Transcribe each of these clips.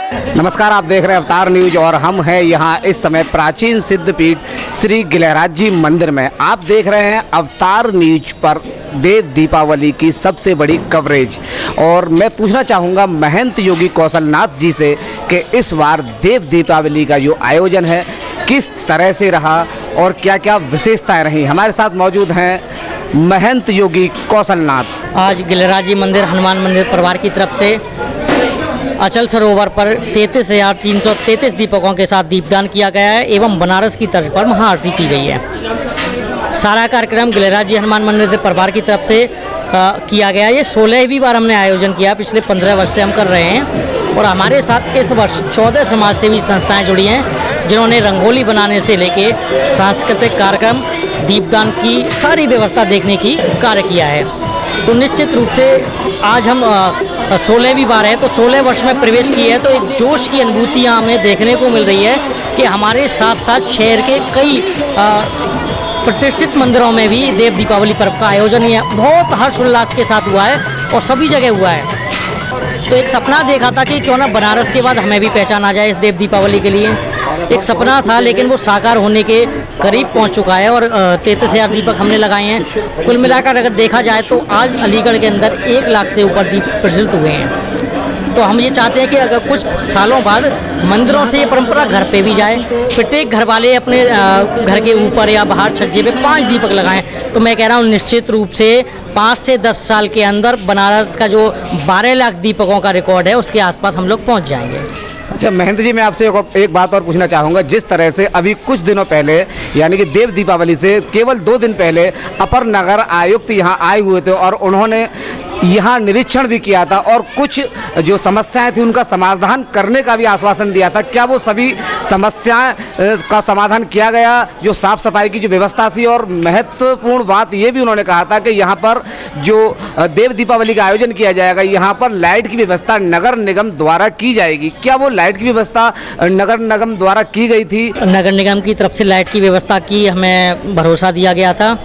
नमस्कार, आप देख रहे हैं अवतार न्यूज और हम हैं यहाँ इस समय प्राचीन सिद्धपीठ श्री गिलहराज जी मंदिर में। आप देख रहे हैं अवतार न्यूज पर देव दीपावली की सबसे बड़ी कवरेज। और मैं पूछना चाहूँगा महंत योगी कौशलनाथ जी से कि इस बार देव दीपावली का जो आयोजन है किस तरह से रहा और क्या क्या विशेषताएं रही। हमारे साथ मौजूद हैं महंत योगी कौशलनाथ। आज गिलहराज जी मंदिर हनुमान मंदिर परिवार की तरफ से अचल सरोवर पर 33,333 दीपकों के साथ दीपदान किया गया है एवं बनारस की तर्ज पर महाआरती की गई है। सारा कार्यक्रम गिलहराज जी हनुमान मंदिर परिवार की तरफ से किया गया। ये 16वीं बार हमने आयोजन किया, पिछले 15 वर्ष से हम कर रहे हैं। और हमारे साथ इस वर्ष 14 समाज सेवी संस्थाएं जुड़ी हैं जिन्होंने रंगोली बनाने से लेके सांस्कृतिक कार्यक्रम, दीपदान की सारी व्यवस्था देखने की कार्य किया है। तो निश्चित रूप से आज हम 16वीं बार है, तो 16 वर्ष में प्रवेश किए हैं, तो एक जोश की अनुभूतियाँ हमें देखने को मिल रही है कि हमारे साथ साथ शहर के कई प्रतिष्ठित मंदिरों में भी देव दीपावली पर्व का आयोजन बहुत हर्षोल्लास के साथ हुआ है और सभी जगह हुआ है। तो एक सपना देखा था कि क्यों ना बनारस के बाद हमें भी पहचान आ जाए इस देव दीपावली के लिए। एक सपना था लेकिन वो साकार होने के करीब पहुंच चुका है और 33,000 दीपक हमने लगाए हैं। कुल मिलाकर अगर देखा जाए तो आज अलीगढ़ के अंदर 1 लाख से ऊपर दीप प्रज्वलित हुए हैं। तो हम ये चाहते हैं कि अगर कुछ सालों बाद मंदिरों से ये परंपरा घर पे भी जाए, प्रत्येक घर वाले अपने घर के ऊपर या बाहर छज्जे पे 5 दीपक लगाएं। तो मैं कह रहा हूँ निश्चित रूप से 5 से 10 साल के अंदर बनारस का जो 12 लाख दीपकों का रिकॉर्ड है उसके आसपास हम लोग पहुँच जाएंगे। अच्छा महंत जी, मैं आपसे एक बात और पूछना चाहूँगा। जिस तरह से अभी कुछ दिनों पहले यानी कि देव दीपावली से केवल 2 दिन पहले अपर नगर आयुक्त यहाँ आए हुए थे और उन्होंने यहाँ निरीक्षण भी किया था और कुछ जो समस्याएं थी उनका समाधान करने का भी आश्वासन दिया था। क्या वो सभी समस्याएं का समाधान किया गया? जो साफ सफाई की जो व्यवस्था थी, और महत्वपूर्ण बात ये भी उन्होंने कहा था कि यहाँ पर जो देव दीपावली का आयोजन किया जाएगा यहाँ पर लाइट की व्यवस्था नगर निगम द्वारा की जाएगी। क्या वो लाइट की व्यवस्था नगर निगम द्वारा की गई थी? नगर निगम की तरफ से लाइट की व्यवस्था की हमें भरोसा दिया गया था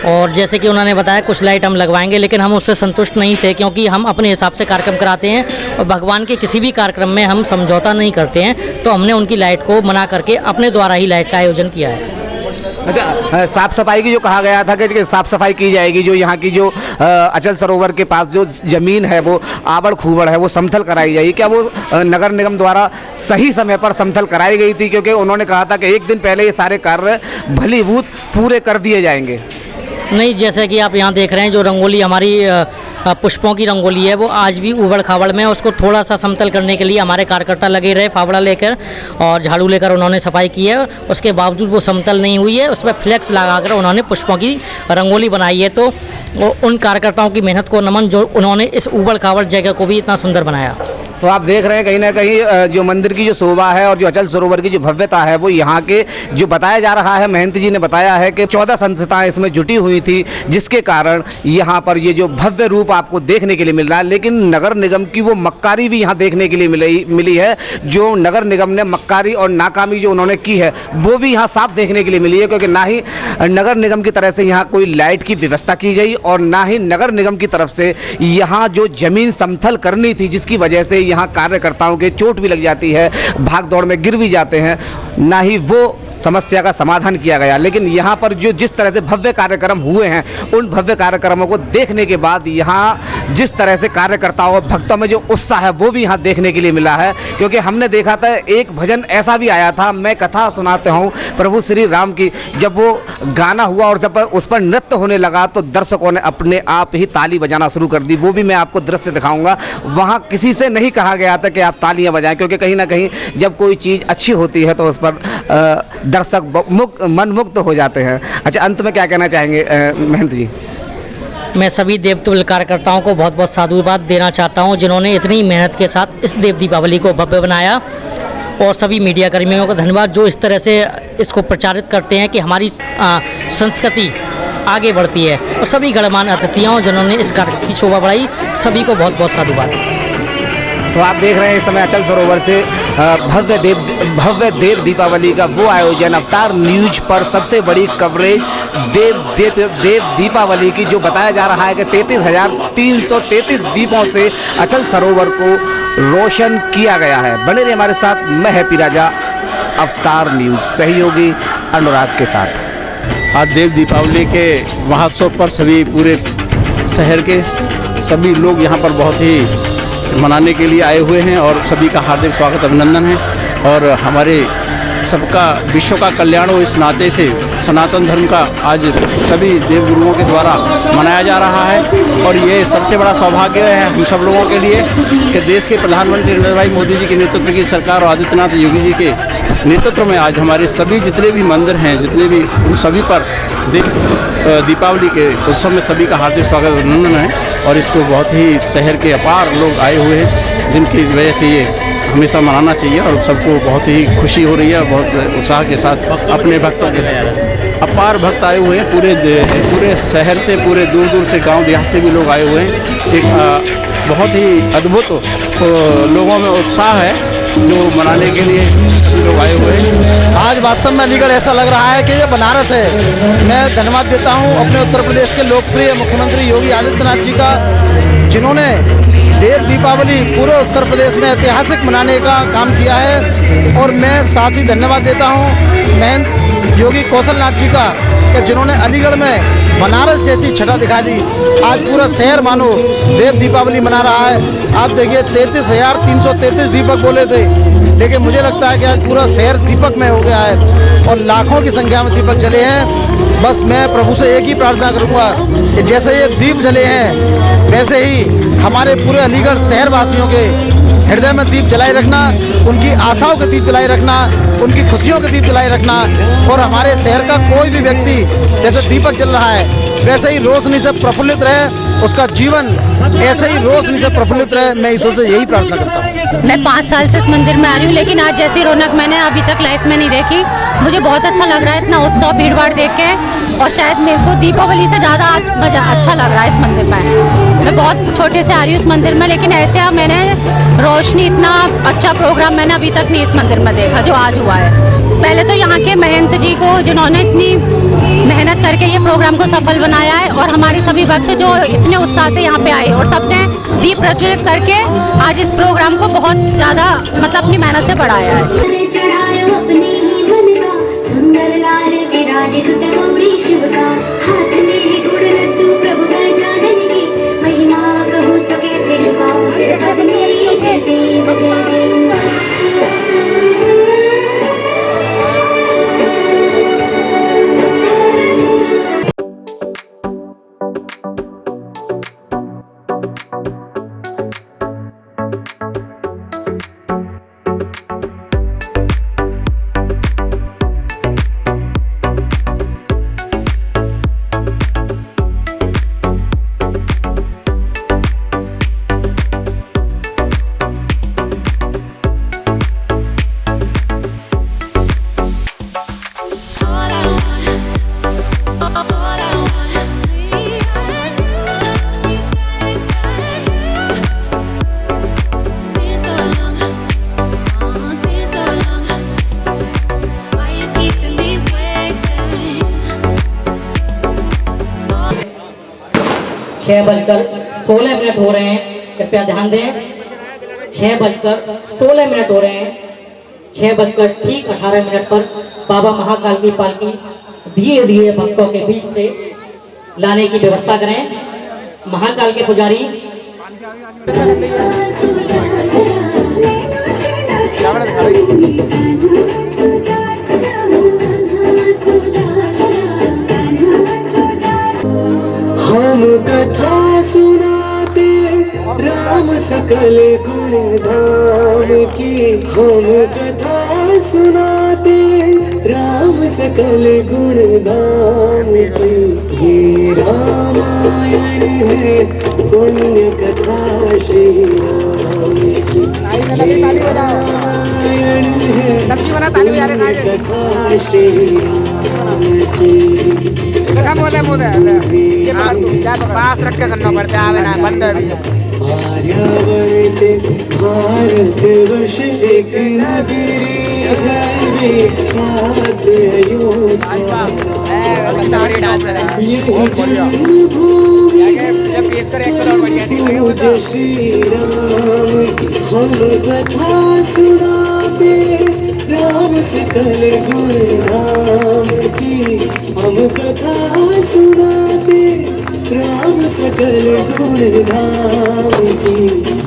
और जैसे कि उन्होंने बताया कुछ लाइट हम लगवाएंगे, लेकिन हम उससे संतुष्ट नहीं थे क्योंकि हम अपने हिसाब से कार्यक्रम कराते हैं और भगवान के किसी भी कार्यक्रम में हम समझौता नहीं करते हैं। तो हमने उनकी लाइट को मना करके अपने द्वारा ही लाइट का आयोजन किया है। अच्छा, साफ सफाई की जो कहा गया था कि साफ सफाई की जाएगी, जो यहाँ की जो अचल सरोवर के पास जो जमीन है वो आबड़ खूबड़ है वो समतल कराई जाएगी। क्या वो नगर निगम द्वारा सही समय पर समतल कराई गई थी? क्योंकि उन्होंने कहा था कि 1 दिन पहले ये सारे कार्य भलीभूत पूरे कर दिए जाएंगे। नहीं, जैसे कि आप यहाँ देख रहे हैं जो रंगोली हमारी पुष्पों की रंगोली है वो आज भी उबड़ खाबड़ में, उसको थोड़ा सा समतल करने के लिए हमारे कार्यकर्ता लगे रहे फावड़ा लेकर और झाड़ू लेकर उन्होंने सफाई की है। उसके बावजूद वो समतल नहीं हुई है, उस पर फ्लेक्स लगाकर उन्होंने पुष्पों की रंगोली बनाई है। तो वो उन कार्यकर्ताओं की मेहनत को नमन जो उन्होंने इस उबड़ खाबड़ जगह को भी इतना सुंदर बनाया। तो आप देख रहे हैं कहीं ना कहीं जो मंदिर की जो शोभा है और जो अचल सरोवर की जो भव्यता है वो यहाँ के जो बताया जा रहा है, महंत जी ने बताया है कि 14 संस्थाएं इसमें जुटी हुई थी जिसके कारण यहाँ पर ये जो भव्य रूप आपको देखने के लिए मिल रहा है। लेकिन नगर निगम की वो मक्कारी भी यहाँ देखने के लिए मिली है। जो नगर निगम ने मक्कारी और नाकामी जो उन्होंने की है वो भी यहाँ साफ देखने के लिए मिली है, क्योंकि ना ही नगर निगम की तरफ से यहाँ कोई लाइट की व्यवस्था की गई और ना ही नगर निगम की तरफ से यहाँ जो जमीन समतल करनी थी जिसकी वजह से यहाँ कार्यकर्ताओं के चोट भी लग जाती है, भाग दौड़ में गिर भी जाते हैं, ना ही वो समस्या का समाधान किया गया। लेकिन यहाँ पर जो जिस तरह से भव्य कार्यक्रम हुए हैं उन भव्य कार्यक्रमों को देखने के बाद यहाँ जिस तरह से कार्यकर्ताओं और भक्तों में जो उत्साह है वो भी यहाँ देखने के लिए मिला है। क्योंकि हमने देखा था एक भजन ऐसा भी आया था, मैं कथा सुनाते हूँ प्रभु श्री राम की, जब वो गाना हुआ और जब उस पर नृत्य होने लगा तो दर्शकों ने अपने आप ही ताली बजाना शुरू कर दी। वो भी मैं आपको दृश्य दिखाऊंगा। वहाँ किसी से नहीं कहा गया था कि आप तालियां बजाएं, क्योंकि कहीं ना कहीं जब कोई चीज़ अच्छी होती है तो उस पर दर्शक मन मुक्त हो जाते हैं। अच्छा, अंत में क्या कहना चाहेंगे महंत जी? मैं सभी देवतुल्य कार्यकर्ताओं को बहुत बहुत साधुवाद देना चाहता हूं जिन्होंने इतनी मेहनत के साथ इस देव दीपावली को भव्य बनाया, और सभी मीडिया कर्मियों का धन्यवाद जो इस तरह से इसको प्रचारित करते हैं कि हमारी संस्कृति आगे बढ़ती है, और सभी गणमान्य अतिथियों जिन्होंने इस कार्यक्रम की शोभा बढ़ाई, सभी को बहुत बहुत साधुवाद। तो आप देख रहे हैं इस समय अचल सरोवर से भव्य देव दीपावली का वो आयोजन। अवतार न्यूज पर सबसे बड़ी कवरेज देव दीपावली की, जो बताया जा रहा है कि 33,333 दीपों से अचल सरोवर को रोशन किया गया है। बने रहिए हमारे साथ, मैं हैप्पी राजा, अवतार न्यूज, सहयोगी अनुराग के साथ। आज देव दीपावली के महोत्सव पर सभी पूरे शहर के सभी लोग यहाँ पर बहुत ही मनाने के लिए आए हुए हैं और सभी का हार्दिक स्वागत अभिनंदन है। और हमारे सबका विश्व का कल्याण हो, इस नाते से सनातन धर्म का आज सभी देवगुरुओं के द्वारा मनाया जा रहा है। और ये सबसे बड़ा सौभाग्य है हम सब लोगों के लिए कि देश के प्रधानमंत्री नरेंद्र भाई मोदी जी के नेतृत्व की सरकार और आदित्यनाथ योगी जी के नेतृत्व में आज हमारे सभी जितने भी मंदिर हैं, जितने भी उन सभी पर दीपावली के उत्सव में सभी का हार्दिक स्वागत अभिनंदन है। और इसको बहुत ही शहर के अपार लोग आए हुए हैं, जिनकी वजह से ये हमेशा मनाना चाहिए और सबको बहुत ही खुशी हो रही है। बहुत उत्साह के साथ अपने भक्तों के अपार भक्त आए हुए हैं, पूरे शहर से, पूरे दूर दूर से, गांव देहात से भी लोग आए हुए हैं। एक बहुत ही अद्भुत लोगों में उत्साह है जो मनाने के लिए सभी लोग आए हुए हैं। आज वास्तव में अलीगढ़ ऐसा लग रहा है कि ये बनारस है। मैं धन्यवाद देता हूँ अपने उत्तर प्रदेश के लोकप्रिय मुख्यमंत्री योगी आदित्यनाथ जी का, जिन्होंने देव दीपावली पूरे उत्तर प्रदेश में ऐतिहासिक मनाने का काम किया है। और मैं साथ ही धन्यवाद देता हूँ महंत योगी कौशलनाथ जी का, कि जिन्होंने अलीगढ़ में बनारस जैसी छटा दिखा दी। आज पूरा शहर मानो देव दीपावली मना रहा है। आप देखिए 33,333 दीपक बोले थे, लेकिन मुझे लगता है कि आज पूरा शहर दीपक में हो गया है और लाखों की संख्या में दीपक जले हैं। बस मैं प्रभु से एक ही प्रार्थना करूंगा कि जैसे ये दीप जले हैं, वैसे ही हमारे पूरे अलीगढ़ शहर वासियों के हृदय में दीप जलाए रखना, उनकी आशाओं के दीप जलाए रखना, उनकी खुशियों के दीप जलाए रखना। और हमारे शहर का कोई भी व्यक्ति जैसे दीपक जल रहा है वैसे ही रोशनी से प्रफुल्लित रहे, उसका जीवन ऐसे ही रोशनी से प्रफुल्लित रहे। मैं ईश्वर से यही प्रार्थना करता हूँ। मैं 5 साल से इस मंदिर में आ रही हूँ, लेकिन आज जैसी रौनक मैंने अभी तक लाइफ में नहीं देखी। मुझे बहुत अच्छा लग रहा है इतना उत्सव भीड़ भाड़ देख के, और शायद मेरे को दीपावली से ज़्यादा आज मज़ा अच्छा लग रहा है इस मंदिर में। मैं बहुत छोटे से आ रही हूँ इस मंदिर में, लेकिन ऐसे मैंने रोशनी, इतना अच्छा प्रोग्राम मैंने अभी तक नहीं इस मंदिर में देखा जो आज हुआ है। पहले तो यहाँ के महंत जी को, जिन्होंने इतनी मेहनत करके ये प्रोग्राम को सफल बनाया है, और हमारे सभी भक्त जो इतने उत्साह से यहाँ पे आए और सबने दीप प्रज्वलित करके आज इस प्रोग्राम को बहुत ज़्यादा मतलब अपनी मेहनत से बढ़ाया है। छः 6:16 हो रहे हैं, कृपया ध्यान दें। 6:16 हो रहे हैं। 6:18 पर बाबा महाकाल की पालकी धीरे धीरे भक्तों के बीच से लाने की व्यवस्था करें। महाकाल के पुजारी हम कथा सुनाते राम सकल गुण धाम की, हम कथा सुनाते राम सकल गुण धाम की। ये रामायण है पुण्य कथा श्री राम की, ये रामायण है पुण्य कथा श्री राम की। पास रख के करना पड़ता है ना, बंद आर्यावर्त भारत वर्ष एक नगरी है, साथ अयोध्या पूज्य श्री राम हम कथा सुनाते राम सकल गुण राम की हम कथा सुनाते राम सकल गुण राम की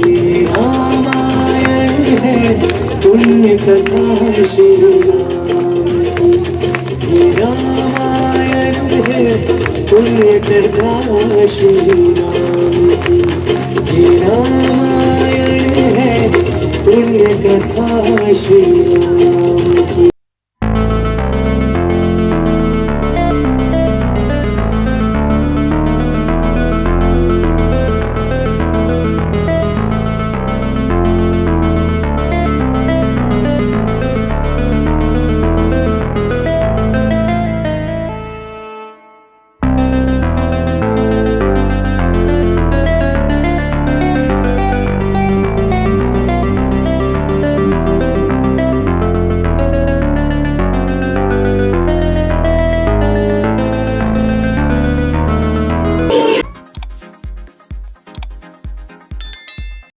ये रामायण है पुण्य कथा श्री राम की ये रामायण है पुण्य कथा श्री राम की ये रामायण है पुण्य कथा श्री